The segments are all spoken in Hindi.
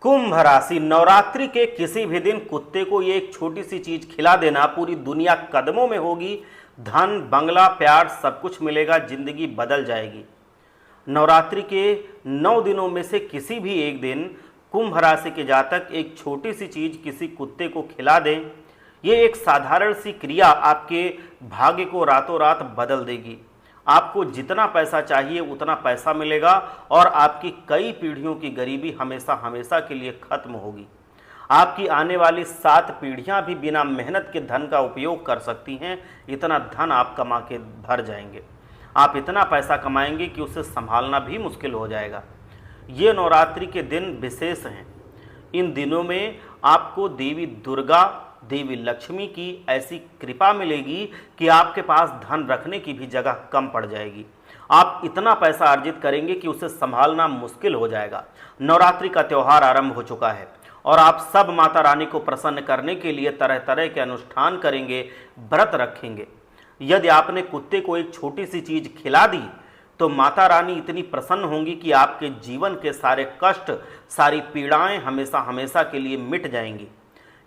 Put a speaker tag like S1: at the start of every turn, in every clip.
S1: कुंभ राशि, नवरात्रि के किसी भी दिन कुत्ते को ये एक छोटी सी चीज खिला देना, पूरी दुनिया कदमों में होगी। धन, बंगला, प्यार सब कुछ मिलेगा, जिंदगी बदल जाएगी। नवरात्रि के 9 दिनों में से किसी भी एक दिन कुंभ राशि के जातक एक छोटी सी चीज किसी कुत्ते को खिला दें। ये एक साधारण सी क्रिया आपके भाग्य को रातों रात बदल देगी। आपको जितना पैसा चाहिए उतना पैसा मिलेगा और आपकी कई पीढ़ियों की गरीबी हमेशा हमेशा के लिए खत्म होगी। आपकी आने वाली 7 पीढ़ियां भी बिना मेहनत के धन का उपयोग कर सकती हैं। इतना धन आप कमा के भर जाएंगे। आप इतना पैसा कमाएंगे कि उसे संभालना भी मुश्किल हो जाएगा। ये नवरात्रि के दिन विशेष हैं। इन दिनों में आपको देवी दुर्गा, देवी लक्ष्मी की ऐसी कृपा मिलेगी कि आपके पास धन रखने की भी जगह कम पड़ जाएगी। आप इतना पैसा अर्जित करेंगे कि उसे संभालना मुश्किल हो जाएगा। नवरात्रि का त्यौहार आरंभ हो चुका है और आप सब माता रानी को प्रसन्न करने के लिए तरह तरह के अनुष्ठान करेंगे, व्रत रखेंगे। यदि आपने कुत्ते को एक छोटी सी चीज खिला दी तो माता रानी इतनी प्रसन्न होंगी कि आपके जीवन के सारे कष्ट, सारी पीड़ाएं हमेशा हमेशा के लिए मिट जाएंगी।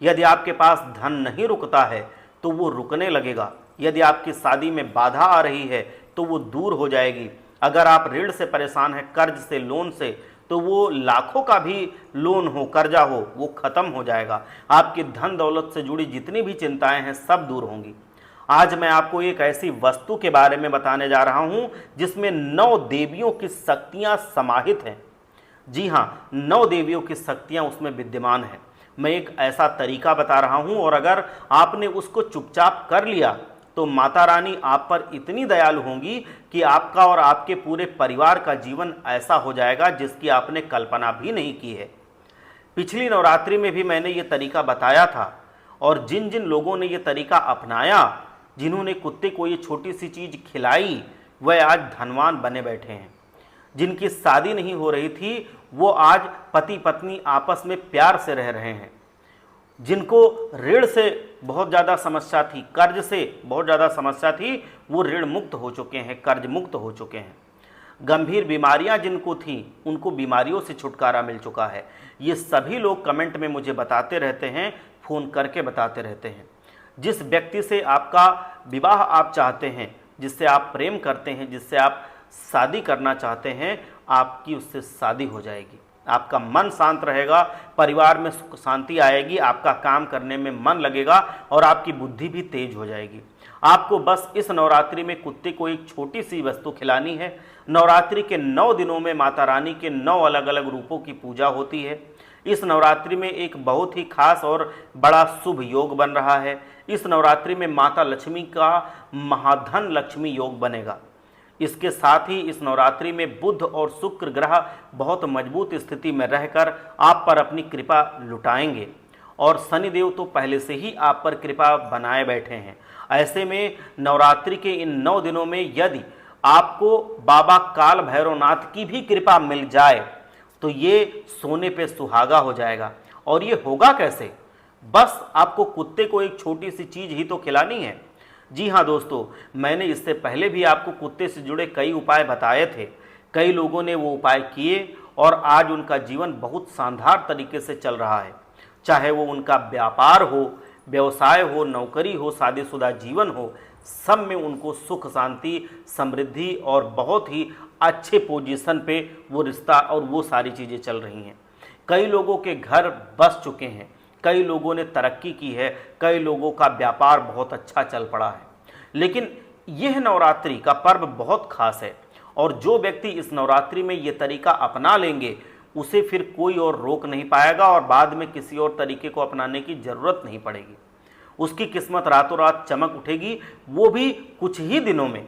S1: यदि आपके पास धन नहीं रुकता है तो वो रुकने लगेगा। यदि आपकी शादी में बाधा आ रही है तो वो दूर हो जाएगी। अगर आप ऋण से परेशान हैं, कर्ज से, लोन से, तो वो लाखों का भी लोन हो, कर्जा हो, वो खत्म हो जाएगा। आपकी धन दौलत से जुड़ी जितनी भी चिंताएं हैं सब दूर होंगी। आज मैं आपको एक ऐसी वस्तु के बारे में बताने जा रहा हूं जिसमें 9 देवियों की शक्तियां समाहित हैं। जी हाँ, 9 देवियों की शक्तियां उसमें विद्यमान हैं। मैं एक ऐसा तरीका बता रहा हूं और अगर आपने उसको चुपचाप कर लिया तो माता रानी आप पर इतनी दयालु होंगी कि आपका और आपके पूरे परिवार का जीवन ऐसा हो जाएगा जिसकी आपने कल्पना भी नहीं की है। पिछली नवरात्रि में भी मैंने ये तरीका बताया था और जिन जिन लोगों ने ये तरीका अपनाया, जिन्होंने कुत्ते को ये छोटी सी चीज खिलाई, वह आज धनवान बने बैठे हैं। जिनकी शादी नहीं हो रही थी वो आज पति पत्नी आपस में प्यार से रह रहे हैं। जिनको ऋण से बहुत ज़्यादा समस्या थी, कर्ज से बहुत ज़्यादा समस्या थी, वो ऋण मुक्त हो चुके हैं, कर्ज मुक्त हो चुके हैं। गंभीर बीमारियां जिनको थीं उनको बीमारियों से छुटकारा मिल चुका है। ये सभी लोग कमेंट में मुझे बताते रहते हैं, फ़ोन करके बताते रहते हैं। जिस व्यक्ति से आपका विवाह आप चाहते हैं, जिससे आप प्रेम करते हैं, जिससे आप शादी करना चाहते हैं, आपकी उससे शादी हो जाएगी। आपका मन शांत रहेगा, परिवार में सुख शांति आएगी, आपका काम करने में मन लगेगा और आपकी बुद्धि भी तेज हो जाएगी। आपको बस इस नवरात्रि में कुत्ते को एक छोटी सी वस्तु खिलानी है। नवरात्रि के 9 दिनों में माता रानी के 9 अलग अलग रूपों की पूजा होती है। इस नवरात्रि में एक बहुत ही खास और बड़ा शुभ योग बन रहा है। इस नवरात्रि में माता लक्ष्मी का महाधन लक्ष्मी योग बनेगा। इसके साथ ही इस नवरात्रि में बुध और शुक्र ग्रह बहुत मजबूत स्थिति में रहकर आप पर अपनी कृपा लुटाएंगे और शनिदेव तो पहले से ही आप पर कृपा बनाए बैठे हैं। ऐसे में नवरात्रि के इन 9 दिनों में यदि आपको बाबा काल भैरवनाथ की भी कृपा मिल जाए तो ये सोने पे सुहागा हो जाएगा। और ये होगा कैसे? बस आपको कुत्ते को एक छोटी सी चीज ही तो खिलानी है। जी हाँ दोस्तों, मैंने इससे पहले भी आपको कुत्ते से जुड़े कई उपाय बताए थे। कई लोगों ने वो उपाय किए और आज उनका जीवन बहुत शानदार तरीके से चल रहा है। चाहे वो उनका व्यापार हो, व्यवसाय हो, नौकरी हो, शादीशुदा जीवन हो, सब में उनको सुख, शांति, समृद्धि और बहुत ही अच्छे पोजीशन पे वो रिश्ता और वो सारी चीज़ें चल रही हैं। कई लोगों के घर बस चुके हैं, कई लोगों ने तरक्की की है, कई लोगों का व्यापार बहुत अच्छा चल पड़ा है। लेकिन यह नवरात्रि का पर्व बहुत खास है और जो व्यक्ति इस नवरात्रि में ये तरीका अपना लेंगे उसे फिर कोई और रोक नहीं पाएगा और बाद में किसी और तरीके को अपनाने की ज़रूरत नहीं पड़ेगी। उसकी किस्मत रातों रात चमक उठेगी, वो भी कुछ ही दिनों में।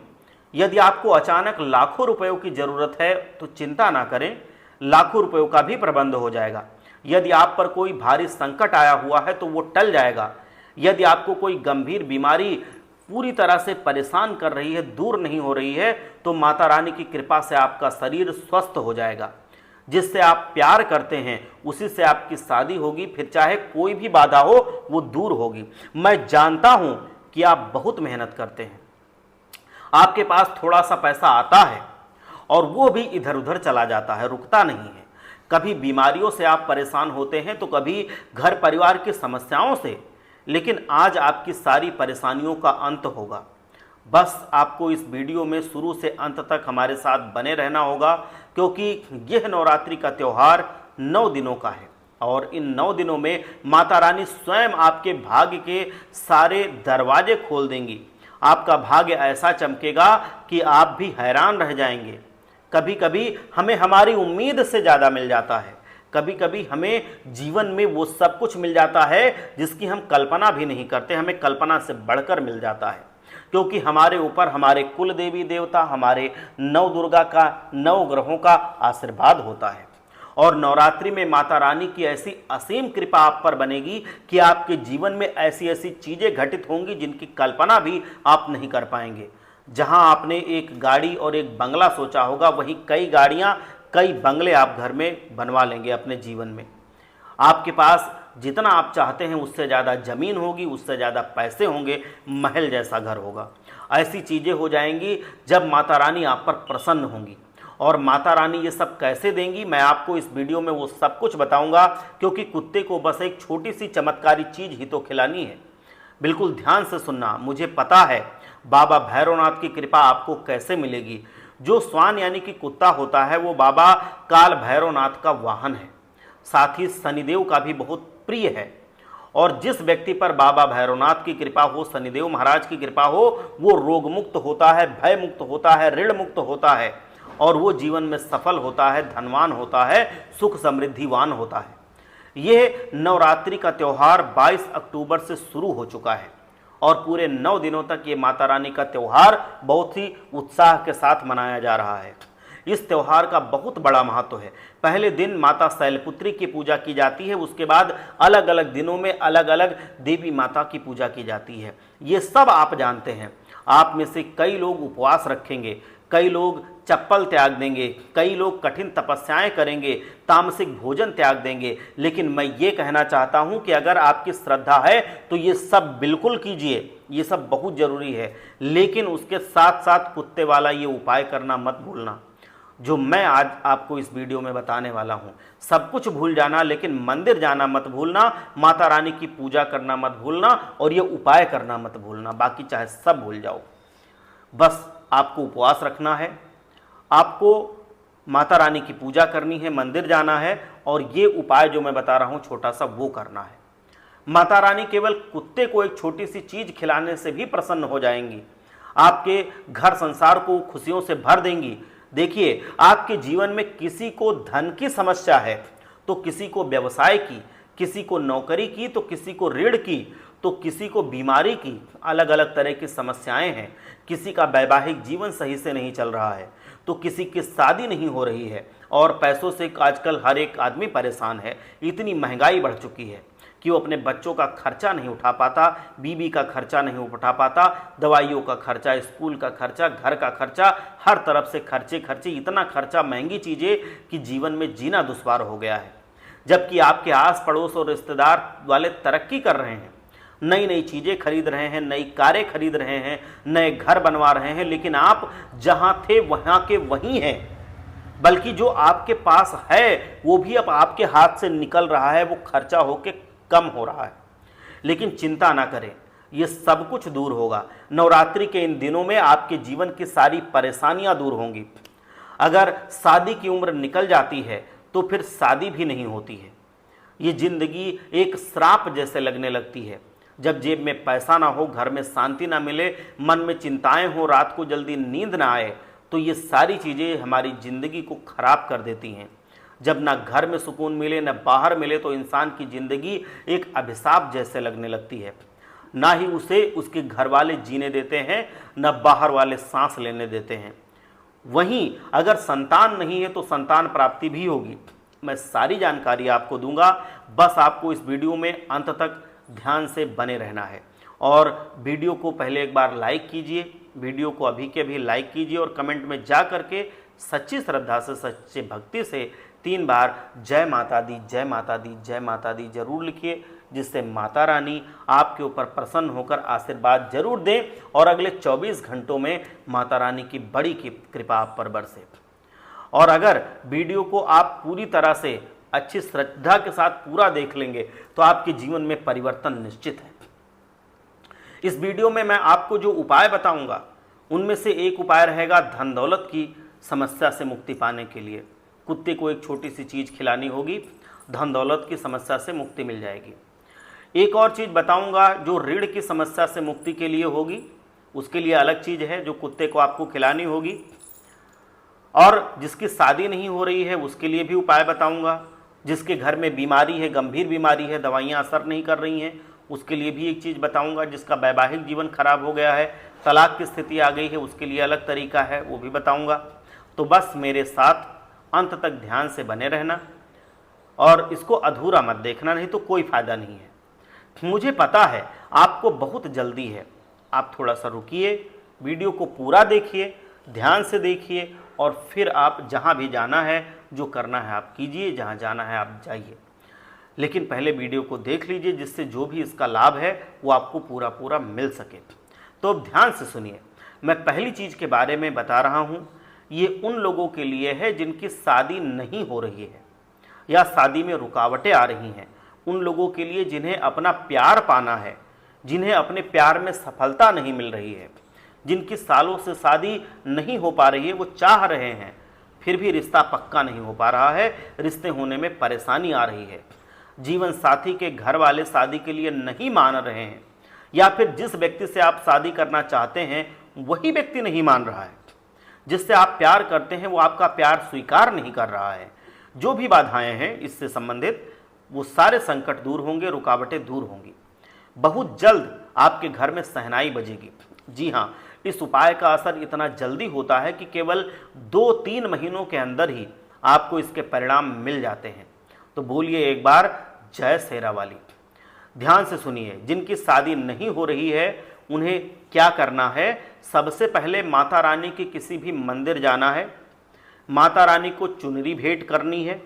S1: यदि आपको अचानक लाखों रुपयों की ज़रूरत है तो चिंता ना करें, लाखों रुपयों का भी प्रबंध हो जाएगा। यदि आप पर कोई भारी संकट आया हुआ है तो वो टल जाएगा। यदि आपको कोई गंभीर बीमारी पूरी तरह से परेशान कर रही है, दूर नहीं हो रही है, तो माता रानी की कृपा से आपका शरीर स्वस्थ हो जाएगा। जिससे आप प्यार करते हैं उसी से आपकी शादी होगी, फिर चाहे कोई भी बाधा हो वो दूर होगी। मैं जानता हूं कि आप बहुत मेहनत करते हैं, आपके पास थोड़ा सा पैसा आता है और वो भी इधर उधर चला जाता है, रुकता नहीं है। कभी बीमारियों से आप परेशान होते हैं तो कभी घर परिवार की समस्याओं से, लेकिन आज आपकी सारी परेशानियों का अंत होगा। बस आपको इस वीडियो में शुरू से अंत तक हमारे साथ बने रहना होगा, क्योंकि यह नवरात्रि का त्यौहार 9 दिनों का है और इन 9 दिनों में माता रानी स्वयं आपके भाग्य के सारे दरवाजे खोल देंगी। आपका भाग्य ऐसा चमकेगा कि आप भी हैरान रह जाएंगे। कभी कभी हमें हमारी उम्मीद से ज़्यादा मिल जाता है, कभी कभी हमें जीवन में वो सब कुछ मिल जाता है जिसकी हम कल्पना भी नहीं करते, हमें कल्पना से बढ़कर मिल जाता है, क्योंकि हमारे ऊपर हमारे कुल देवी देवता, हमारे नौ दुर्गा का, 9 ग्रहों का आशीर्वाद होता है। और नवरात्रि में माता रानी की ऐसी असीम कृपा आप पर बनेगी कि आपके जीवन में ऐसी ऐसी चीज़ें घटित होंगी जिनकी कल्पना भी आप नहीं कर पाएंगे। जहां आपने एक गाड़ी और एक बंगला सोचा होगा, वहीं कई गाड़ियां, कई बंगले आप घर में बनवा लेंगे अपने जीवन में। आपके पास जितना आप चाहते हैं उससे ज़्यादा ज़मीन होगी, उससे ज़्यादा पैसे होंगे, महल जैसा घर होगा। ऐसी चीज़ें हो जाएंगी जब माता रानी आप पर प्रसन्न होंगी। और माता रानी ये सब कैसे देंगी, मैं आपको इस वीडियो में वो सब कुछ बताऊंगा, क्योंकि कुत्ते को बस एक छोटी सी चमत्कारी चीज़ ही तो खिलानी है। बिल्कुल ध्यान से सुनना। मुझे पता है बाबा भैरवनाथ की कृपा आपको कैसे मिलेगी। जो श्वान यानी कि कुत्ता होता है वो बाबा काल भैरवनाथ का वाहन है, साथ ही शनिदेव का भी बहुत प्रिय है। और जिस व्यक्ति पर बाबा भैरवनाथ की कृपा हो, शनिदेव महाराज की कृपा हो, वो रोग मुक्त होता है, भय मुक्त होता है, ऋण मुक्त होता है और वो जीवन में सफल होता है, धनवान होता है, सुख समृद्धिवान होता है। यह नवरात्रि का त्यौहार 22 अक्टूबर से शुरू हो चुका है और पूरे 9 दिनों तक ये माता रानी का त्यौहार बहुत ही उत्साह के साथ मनाया जा रहा है। इस त्यौहार का बहुत बड़ा महत्व है। पहले दिन माता शैलपुत्री की पूजा की जाती है, उसके बाद अलग अलग दिनों में अलग अलग देवी माता की पूजा की जाती है। ये सब आप जानते हैं। आप में से कई लोग उपवास रखेंगे, कई लोग चप्पल त्याग देंगे, कई लोग कठिन तपस्याएं करेंगे, तामसिक भोजन त्याग देंगे। लेकिन मैं ये कहना चाहता हूं कि अगर आपकी श्रद्धा है तो ये सब बिल्कुल कीजिए, ये सब बहुत ज़रूरी है। लेकिन उसके साथ साथ कुत्ते वाला ये उपाय करना मत भूलना, जो मैं आज आपको इस वीडियो में बताने वाला हूं। सब कुछ भूल जाना, लेकिन मंदिर जाना मत भूलना, माता रानी की पूजा करना मत भूलना और ये उपाय करना मत भूलना। बाकी चाहे सब भूल जाओ, बस आपको उपवास रखना है, आपको माता रानी की पूजा करनी है, मंदिर जाना है और ये उपाय जो मैं बता रहा हूँ छोटा सा वो करना है। माता रानी केवल कुत्ते को एक छोटी सी चीज़ खिलाने से भी प्रसन्न हो जाएंगी, आपके घर संसार को खुशियों से भर देंगी। देखिए, आपके जीवन में किसी को धन की समस्या है तो किसी को व्यवसाय की, किसी को नौकरी की तो किसी को ऋण की, तो किसी को बीमारी की, अलग अलग तरह की समस्याएं हैं। किसी का वैवाहिक जीवन सही से नहीं चल रहा है तो किसी की शादी नहीं हो रही है और पैसों से आजकल हर एक आदमी परेशान है। इतनी महंगाई बढ़ चुकी है कि वो अपने बच्चों का खर्चा नहीं उठा पाता, बीवी का खर्चा नहीं उठा पाता, दवाइयों का खर्चा, स्कूल का खर्चा, घर का खर्चा, हर तरफ से खर्चे खर्चे, इतना खर्चा, महंगी चीज़ें कि जीवन में जीना दुश्वार हो गया है। जबकि आपके आस पड़ोस और रिश्तेदार वाले तरक्की कर रहे हैं, नई नई चीज़ें खरीद रहे हैं, नई कारें खरीद रहे हैं, नए घर बनवा रहे हैं, लेकिन आप जहाँ थे वहाँ के वहीं हैं। बल्कि जो आपके पास है वो भी अब आपके हाथ से निकल रहा है, वो खर्चा होके कम हो रहा है। लेकिन चिंता ना करें, ये सब कुछ दूर होगा। नवरात्रि के इन दिनों में आपके जीवन की सारी परेशानियां दूर होंगी। अगर शादी की उम्र निकल जाती है तो फिर शादी भी नहीं होती है। ये जिंदगी एक श्राप जैसे लगने लगती है। जब जेब में पैसा ना हो, घर में शांति ना मिले, मन में चिंताएं हो, रात को जल्दी नींद ना आए, तो ये सारी चीज़ें हमारी ज़िंदगी को खराब कर देती हैं। जब ना घर में सुकून मिले ना बाहर मिले तो इंसान की ज़िंदगी एक अभिशाप जैसे लगने लगती है। ना ही उसे उसके घर वाले जीने देते हैं, ना बाहर वाले सांस लेने देते हैं। वहीं अगर संतान नहीं है तो संतान प्राप्ति भी होगी। मैं सारी जानकारी आपको दूंगा, बस आपको इस वीडियो में अंत तक ध्यान से बने रहना है। और वीडियो को पहले एक बार लाइक कीजिए, वीडियो को अभी के अभी लाइक कीजिए और कमेंट में जा करके सच्ची श्रद्धा से, सच्ची भक्ति से 3 बार जय माता दी, जय माता दी, जय माता दी जरूर लिखिए, जिससे माता रानी आपके ऊपर प्रसन्न होकर आशीर्वाद जरूर दें और अगले 24 घंटों में माता रानी की बड़ी कृपा आप पर बरसे। और अगर वीडियो को आप पूरी तरह से अच्छी श्रद्धा के साथ पूरा देख लेंगे तो आपके जीवन में परिवर्तन निश्चित है। इस वीडियो में मैं आपको जो उपाय बताऊंगा उनमें से एक उपाय रहेगा धन दौलत की समस्या से मुक्ति पाने के लिए। कुत्ते को एक छोटी सी चीज़ खिलानी होगी, धन दौलत की समस्या से मुक्ति मिल जाएगी। एक और चीज़ बताऊंगा जो ऋण की समस्या से मुक्ति के लिए होगी, उसके लिए अलग चीज़ है जो कुत्ते को आपको खिलानी होगी। और जिसकी शादी नहीं हो रही है उसके लिए भी उपाय बताऊंगा। जिसके घर में बीमारी है, गंभीर बीमारी है, दवाइयाँ असर नहीं कर रही हैं, उसके लिए भी एक चीज़ बताऊंगा। जिसका वैवाहिक जीवन खराब हो गया है, तलाक की स्थिति आ गई है, उसके लिए अलग तरीका है, वो भी बताऊंगा। तो बस मेरे साथ अंत तक ध्यान से बने रहना और इसको अधूरा मत देखना, नहीं तो कोई फ़ायदा नहीं है। मुझे पता है आपको बहुत जल्दी है, आप थोड़ा सा रुकिए, वीडियो को पूरा देखिए, ध्यान से देखिए और फिर आप जहाँ भी जाना है, जो करना है आप कीजिए, जहाँ जाना है आप जाइए। लेकिन पहले वीडियो को देख लीजिए जिससे जो भी इसका लाभ है वो आपको पूरा पूरा मिल सके। तो अब ध्यान से सुनिए, मैं पहली चीज़ के बारे में बता रहा हूँ। ये उन लोगों के लिए है जिनकी शादी नहीं हो रही है या शादी में रुकावटें आ रही हैं, उन लोगों के लिए जिन्हें अपना प्यार पाना है, जिन्हें अपने प्यार में सफलता नहीं मिल रही है, जिनकी सालों से शादी नहीं हो पा रही है, वो चाह रहे हैं फिर भी रिश्ता पक्का नहीं हो पा रहा है, रिश्ते होने में परेशानी आ रही है, जीवन साथी के घर वाले शादी के लिए नहीं मान रहे हैं, या फिर जिस व्यक्ति से आप शादी करना चाहते हैं वही व्यक्ति नहीं मान रहा है, जिससे आप प्यार करते हैं वो आपका प्यार स्वीकार नहीं कर रहा है। जो भी बाधाएं हैं इससे संबंधित वो सारे संकट दूर होंगे, रुकावटें दूर होंगी। बहुत जल्द आपके घर में शहनाई बजेगी। जी हाँ, इस उपाय का असर इतना जल्दी होता है कि केवल 2-3 महीनों के अंदर ही आपको इसके परिणाम मिल जाते हैं। तो बोलिए एक बार जय शेरा वाली। ध्यान से सुनिए, जिनकी शादी नहीं हो रही है उन्हें क्या करना है। सबसे पहले माता रानी के किसी भी मंदिर जाना है, माता रानी को चुनरी भेंट करनी है।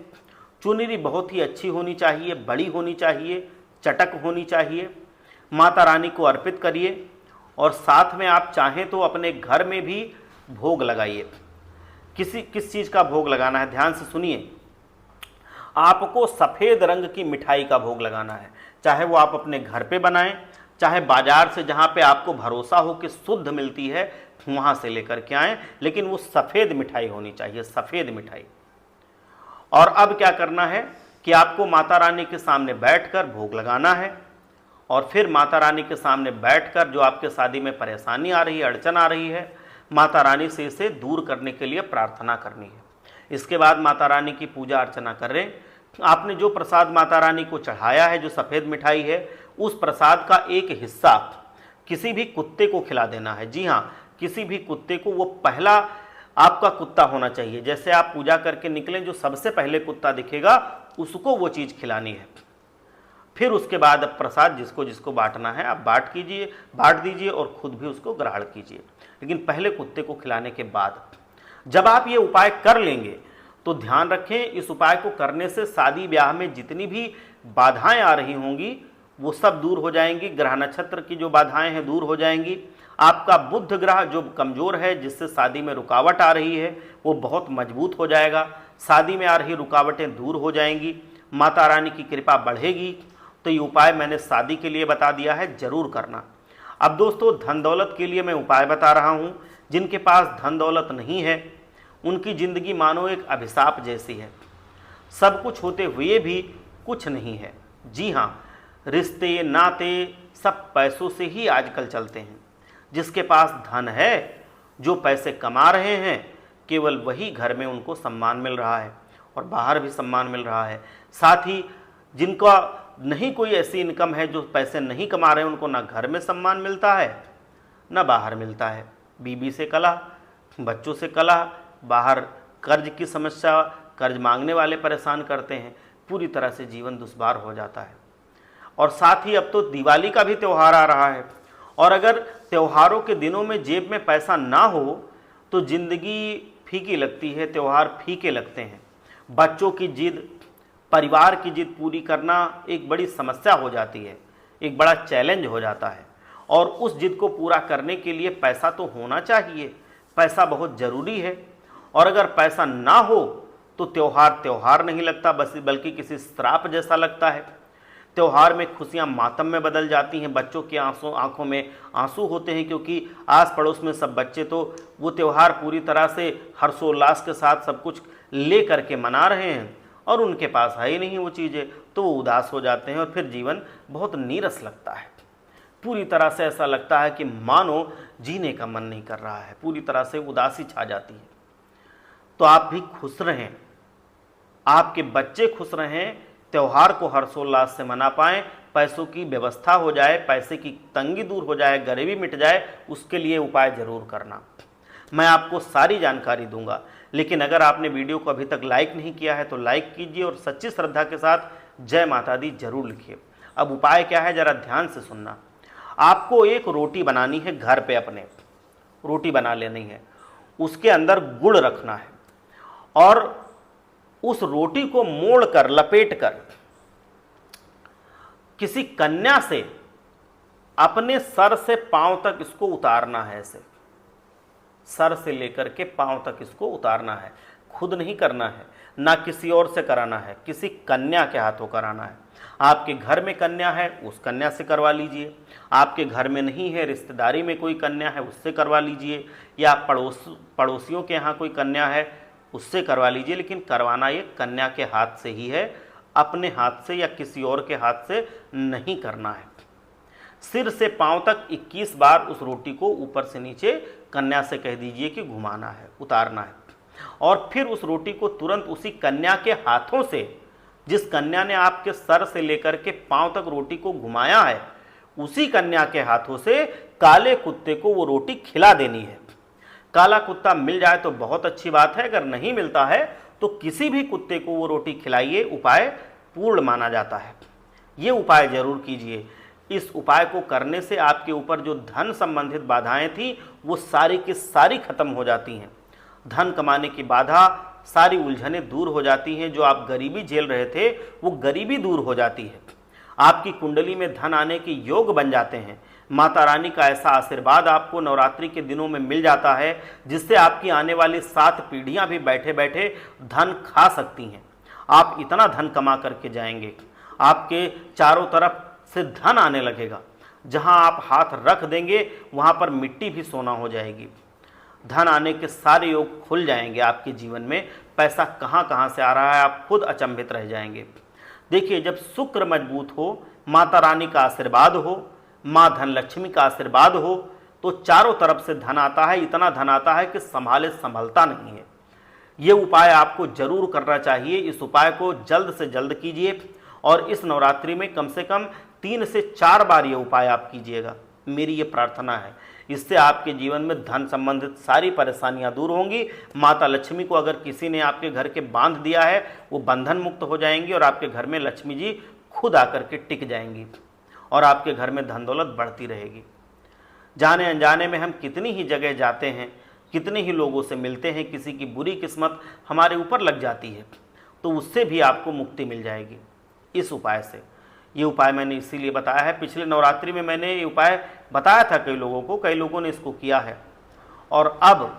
S1: चुनरी बहुत ही अच्छी होनी चाहिए, बड़ी होनी चाहिए, चटक होनी चाहिए। माता रानी को अर्पित करिए और साथ में आप चाहें तो अपने घर में भी भोग लगाइए। किस चीज़ का भोग लगाना है, ध्यान से सुनिए। आपको सफ़ेद रंग की मिठाई का भोग लगाना है, चाहे वो आप अपने घर पे बनाएं, चाहे बाजार से जहाँ पे आपको भरोसा हो कि शुद्ध मिलती है वहाँ से लेकर के आएँ, लेकिन वो सफ़ेद मिठाई होनी चाहिए, सफ़ेद मिठाई। और अब क्या करना है कि आपको माता रानी के सामने बैठकर भोग लगाना है और फिर माता रानी के सामने बैठकर जो आपके शादी में परेशानी आ रही है, अड़चन आ रही है, माता रानी से इसे दूर करने के लिए प्रार्थना करनी है। इसके बाद माता रानी की पूजा अर्चना करें। आपने जो प्रसाद माता रानी को चढ़ाया है, जो सफ़ेद मिठाई है, उस प्रसाद का एक हिस्सा किसी भी कुत्ते को खिला देना है। जी हाँ, किसी भी कुत्ते को, वो पहला आपका कुत्ता होना चाहिए। जैसे आप पूजा करके निकलें, जो सबसे पहले कुत्ता दिखेगा उसको वो चीज़ खिलानी है। फिर उसके बाद प्रसाद जिसको जिसको बांटना है आप बांट दीजिए और खुद भी उसको ग्रहण कीजिए, लेकिन पहले कुत्ते को खिलाने के बाद। जब आप ये उपाय कर लेंगे तो ध्यान रखें, इस उपाय को करने से शादी ब्याह में जितनी भी बाधाएं आ रही होंगी वो सब दूर हो जाएंगी। ग्रह नक्षत्र की जो बाधाएं हैं दूर हो जाएंगी। आपका बुध ग्रह जो कमज़ोर है, जिससे शादी में रुकावट आ रही है, वो बहुत मजबूत हो जाएगा। शादी में आ रही रुकावटें दूर हो जाएंगी, माता रानी की कृपा बढ़ेगी। तो ये उपाय मैंने शादी के लिए बता दिया है, ज़रूर करना। अब दोस्तों, धन दौलत के लिए मैं उपाय बता रहा हूँ। जिनके पास धन दौलत नहीं है उनकी ज़िंदगी मानो एक अभिशाप जैसी है, सब कुछ होते हुए भी कुछ नहीं है। जी हाँ, रिश्ते नाते सब पैसों से ही आजकल चलते हैं। जिसके पास धन है, जो पैसे कमा रहे हैं, केवल वही घर में उनको सम्मान मिल रहा है और बाहर भी सम्मान मिल रहा है। साथ ही जिनका नहीं कोई ऐसी इनकम है, जो पैसे नहीं कमा रहे हैं, उनको ना घर में सम्मान मिलता है ना बाहर मिलता है। बीबी से कलह, बच्चों से कलह, बाहर कर्ज की समस्या, कर्ज मांगने वाले परेशान करते हैं, पूरी तरह से जीवन दुश्वार हो जाता है। और साथ ही अब तो दिवाली का भी त्यौहार आ रहा है, और अगर त्योहारों के दिनों में जेब में पैसा ना हो तो ज़िंदगी फीकी लगती है, त्यौहार फीके लगते हैं। बच्चों की जिद, परिवार की जिद पूरी करना एक बड़ी समस्या हो जाती है, एक बड़ा चैलेंज हो जाता है। और उस जिद को पूरा करने के लिए पैसा तो होना चाहिए, पैसा बहुत ज़रूरी है। और अगर पैसा ना हो तो त्यौहार त्यौहार नहीं लगता, बस बल्कि किसी श्राप जैसा लगता है। त्यौहार में खुशियां मातम में बदल जाती हैं, बच्चों की आंखों में आंसू होते हैं, क्योंकि आस पड़ोस में सब बच्चे तो वो त्यौहार पूरी तरह से हर्षोल्लास के साथ सब कुछ ले करके मना रहे हैं और उनके पास है ही नहीं वो चीज़ें, तो वो उदास हो जाते हैं और फिर जीवन बहुत नीरस लगता है। पूरी तरह से ऐसा लगता है कि मानो जीने का मन नहीं कर रहा है, पूरी तरह से उदासी छा जाती है। तो आप भी खुश रहें, आपके बच्चे खुश रहें, त्यौहार को हर्षोल्लास से मना पाएं, पैसों की व्यवस्था हो जाए, पैसे की तंगी दूर हो जाए, गरीबी मिट जाए, उसके लिए उपाय जरूर करना। मैं आपको सारी जानकारी दूंगा, लेकिन अगर आपने वीडियो को अभी तक लाइक नहीं किया है तो लाइक कीजिए और सच्ची श्रद्धा के साथ जय माता दी जरूर लिखिए। अब उपाय क्या है जरा ध्यान से सुनना। आपको एक रोटी बनानी है, घर पे अपने रोटी बना लेनी है, उसके अंदर गुड़ रखना है और उस रोटी को मोड़ कर लपेट कर किसी कन्या से अपने सर से पांव तक इसको उतारना है। ऐसे सर से लेकर के पांव तक इसको उतारना है, खुद नहीं करना है, ना किसी और से कराना है, किसी कन्या के हाथों कराना है। आपके घर में कन्या है उस कन्या से करवा लीजिए, आपके घर में नहीं है रिश्तेदारी में कोई कन्या है उससे करवा लीजिए, या पड़ोसियों के यहाँ कोई कन्या है उससे करवा लीजिए, लेकिन करवाना ये कन्या के हाथ से ही है, अपने हाथ से या किसी और के हाथ से नहीं करना है। सिर से पांव तक 21 बार उस रोटी को ऊपर से नीचे कन्या से कह दीजिए कि घुमाना है, उतारना है, और फिर उस रोटी को तुरंत उसी कन्या के हाथों से, जिस कन्या ने आपके सर से लेकर के पांव तक रोटी को घुमाया है, उसी कन्या के हाथों से काले कुत्ते को वो रोटी खिला देनी है। काला कुत्ता मिल जाए तो बहुत अच्छी बात है, अगर नहीं मिलता है तो किसी भी कुत्ते को वो रोटी खिलाइए, उपाय पूर्ण माना जाता है। ये उपाय जरूर कीजिए। इस उपाय को करने से आपके ऊपर जो धन संबंधित बाधाएं थी वो सारी की सारी खत्म हो जाती हैं। धन कमाने की बाधा, सारी उलझनें दूर हो जाती हैं। जो आप गरीबी झेल रहे थे वो गरीबी दूर हो जाती है। आपकी कुंडली में धन आने के योग बन जाते हैं। माता रानी का ऐसा आशीर्वाद आपको नवरात्रि के दिनों में मिल जाता है जिससे आपकी आने वाली 7 पीढ़ियां भी बैठे बैठे धन खा सकती हैं। आप इतना धन कमा करके जाएंगे, आपके चारों तरफ से धन आने लगेगा। जहां आप हाथ रख देंगे वहां पर मिट्टी भी सोना हो जाएगी। धन आने के सारे योग खुल जाएंगे आपके जीवन में। पैसा कहां कहां से आ रहा है आप खुद अचंभित रह जाएंगे। देखिए, जब शुक्र मजबूत हो, माता रानी का आशीर्वाद हो, माँ धनलक्ष्मी का आशीर्वाद हो, तो चारों तरफ से धन आता है। इतना धन आता है कि संभाले संभलता नहीं है। ये उपाय आपको जरूर करना चाहिए। इस उपाय को जल्द से जल्द कीजिए और इस नवरात्रि में कम से कम 3 से 4 बार ये उपाय आप कीजिएगा। मेरी ये प्रार्थना है। इससे आपके जीवन में धन संबंधित सारी परेशानियां दूर होंगी। माता लक्ष्मी को अगर किसी ने आपके घर के बांध दिया है वो बंधन मुक्त हो जाएंगी और आपके घर में लक्ष्मी जी खुद आकर के टिक जाएंगी और आपके घर में धन दौलत बढ़ती रहेगी। जाने अनजाने में हम कितनी ही जगह जाते हैं, कितने ही लोगों से मिलते हैं, किसी की बुरी किस्मत हमारे ऊपर लग जाती है तो उससे भी आपको मुक्ति मिल जाएगी इस उपाय से। ये उपाय मैंने इसीलिए बताया है। पिछले नवरात्रि में मैंने ये उपाय बताया था कई लोगों को, कई लोगों ने इसको किया है और अब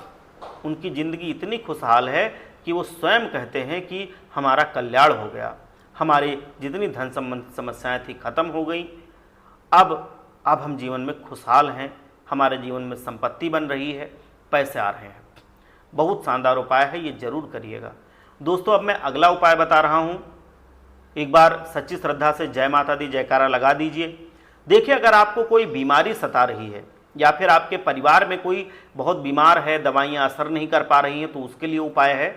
S1: उनकी ज़िंदगी इतनी खुशहाल है कि वो स्वयं कहते हैं कि हमारा कल्याण हो गया, हमारी जितनी धन संबंधित समस्याएं थी खत्म हो गई, अब हम जीवन में खुशहाल हैं, हमारे जीवन में संपत्ति बन रही है, पैसे आ रहे हैं। बहुत शानदार उपाय है, ये जरूर करिएगा दोस्तों। अब मैं अगला उपाय बता रहा हूँ। एक बार सच्ची श्रद्धा से जय माता दी जयकारा लगा दीजिए। देखिए, अगर आपको कोई बीमारी सता रही है या फिर आपके परिवार में कोई बहुत बीमार है, दवाइयाँ असर नहीं कर पा रही हैं, तो उसके लिए उपाय है।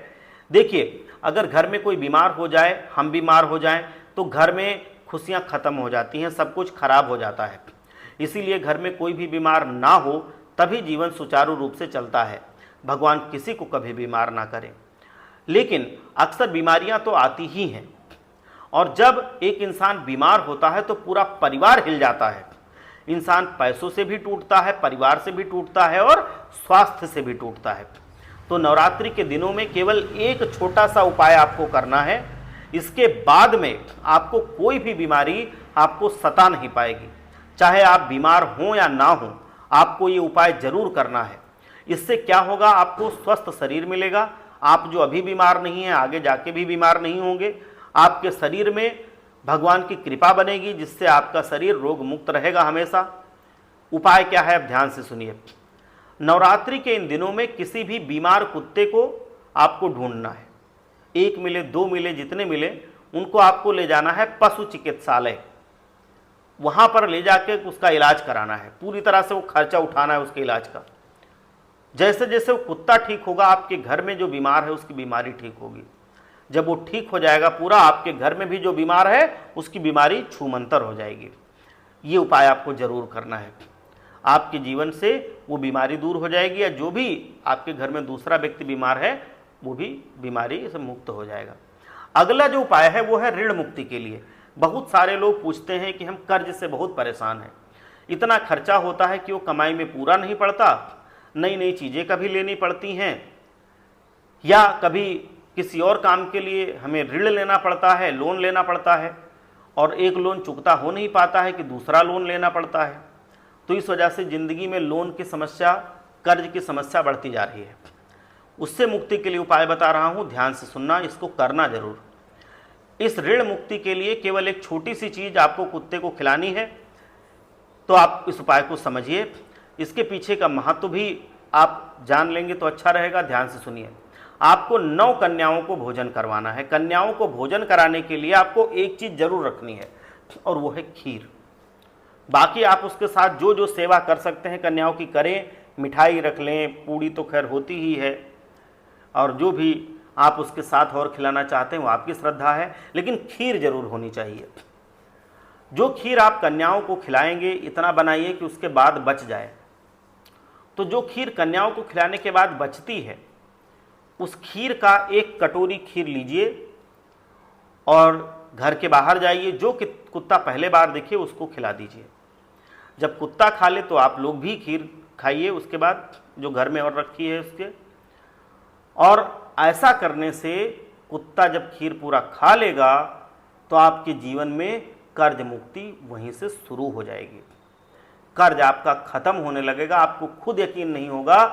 S1: देखिए, अगर घर में कोई बीमार हो जाए, हम बीमार हो जाएं, तो घर में खुशियाँ खत्म हो जाती हैं, सब कुछ खराब हो जाता है। इसीलिए घर में कोई भी बीमार ना हो तभी जीवन सुचारू रूप से चलता है। भगवान किसी को कभी बीमार ना करें। लेकिन अक्सर बीमारियां तो आती ही हैं और जब एक इंसान बीमार होता है तो पूरा परिवार हिल जाता है। इंसान पैसों से भी टूटता है, परिवार से भी टूटता है और स्वास्थ्य से भी टूटता है। तो नवरात्रि के दिनों में केवल एक छोटा सा उपाय आपको करना है। इसके बाद में आपको कोई भी बीमारी आपको सता नहीं पाएगी। चाहे आप बीमार हों या ना हों, आपको ये उपाय जरूर करना है। इससे क्या होगा, आपको स्वस्थ शरीर मिलेगा, आप जो अभी बीमार नहीं हैं आगे जाके भी बीमार नहीं होंगे। आपके शरीर में भगवान की कृपा बनेगी जिससे आपका शरीर रोग मुक्त रहेगा हमेशा। उपाय क्या है, अब ध्यान से सुनिए। नवरात्रि के इन दिनों में किसी भी बीमार कुत्ते को आपको ढूंढना है। 1 मिले, 2 मिले, जितने मिले उनको आपको ले जाना है पशु चिकित्सालय। वहां पर ले जाके उसका इलाज कराना है, पूरी तरह से वो खर्चा उठाना है उसके इलाज का। जैसे जैसे वो कुत्ता ठीक होगा आपके घर में जो बीमार है उसकी बीमारी ठीक होगी। जब वो ठीक हो जाएगा पूरा, आपके घर में भी जो बीमार है उसकी बीमारी छूमंतर हो जाएगी। ये उपाय आपको जरूर करना है। आपके जीवन से वो बीमारी दूर हो जाएगी, या जो भी आपके घर में दूसरा व्यक्ति बीमार है वो भी बीमारी से मुक्त हो जाएगा। अगला जो उपाय है वो है ऋण मुक्ति के लिए। बहुत सारे लोग पूछते हैं कि हम कर्ज से बहुत परेशान हैं, इतना खर्चा होता है कि वो कमाई में पूरा नहीं पड़ता, नई नई चीज़ें कभी लेनी पड़ती हैं, या कभी किसी और काम के लिए हमें ऋण लेना पड़ता है, लोन लेना पड़ता है, और एक लोन चुकता हो नहीं पाता है कि दूसरा लोन लेना पड़ता है। तो इस वजह से ज़िंदगी में लोन की समस्या, कर्ज की समस्या बढ़ती जा रही है। उससे मुक्ति के लिए उपाय बता रहा हूँ, ध्यान से सुनना, इसको करना जरूर। इस ऋण मुक्ति के लिए केवल एक छोटी सी चीज़ आपको कुत्ते को खिलानी है। तो आप इस उपाय को समझिए, इसके पीछे का महत्व भी आप जान लेंगे तो अच्छा रहेगा। ध्यान से सुनिए। आपको 9 कन्याओं को भोजन करवाना है। कन्याओं को भोजन कराने के लिए आपको एक चीज़ जरूर रखनी है, और वो है खीर। बाकी आप उसके साथ जो जो सेवा कर सकते हैं कन्याओं की करें, मिठाई रख लें, पूड़ी तो खैर होती ही है, और जो भी आप उसके साथ और खिलाना चाहते हैं वो आपकी श्रद्धा है, लेकिन खीर जरूर होनी चाहिए। जो खीर आप कन्याओं को खिलाएंगे इतना बनाइए कि उसके बाद बच जाए। तो जो खीर कन्याओं को खिलाने के बाद बचती है, उस खीर का 1 कटोरी खीर लीजिए और घर के बाहर जाइए, जो कुत्ता पहले बार दिखे उसको खिला दीजिए। जब कुत्ता खा ले तो आप लोग भी खीर खाइए उसके बाद, जो घर में और रखी है उसके। और ऐसा करने से कुत्ता जब खीर पूरा खा लेगा तो आपके जीवन में कर्ज मुक्ति वहीं से शुरू हो जाएगी। कर्ज आपका खत्म होने लगेगा। आपको खुद यकीन नहीं होगा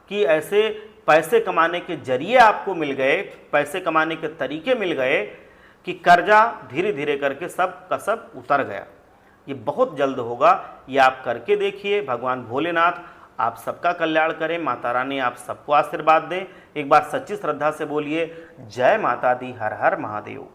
S1: कि ऐसे पैसे कमाने के जरिए आपको मिल गए, पैसे कमाने के तरीके मिल गए कि कर्जा धीरे धीरे करके सब का सब उतर गया। ये बहुत जल्द होगा, ये आप करके देखिए। भगवान भोलेनाथ आप सबका कल्याण करें, माता रानी आप सबको आशीर्वाद दें। एक बार सच्ची श्रद्धा से बोलिए, जय माता दी, हर हर महादेव।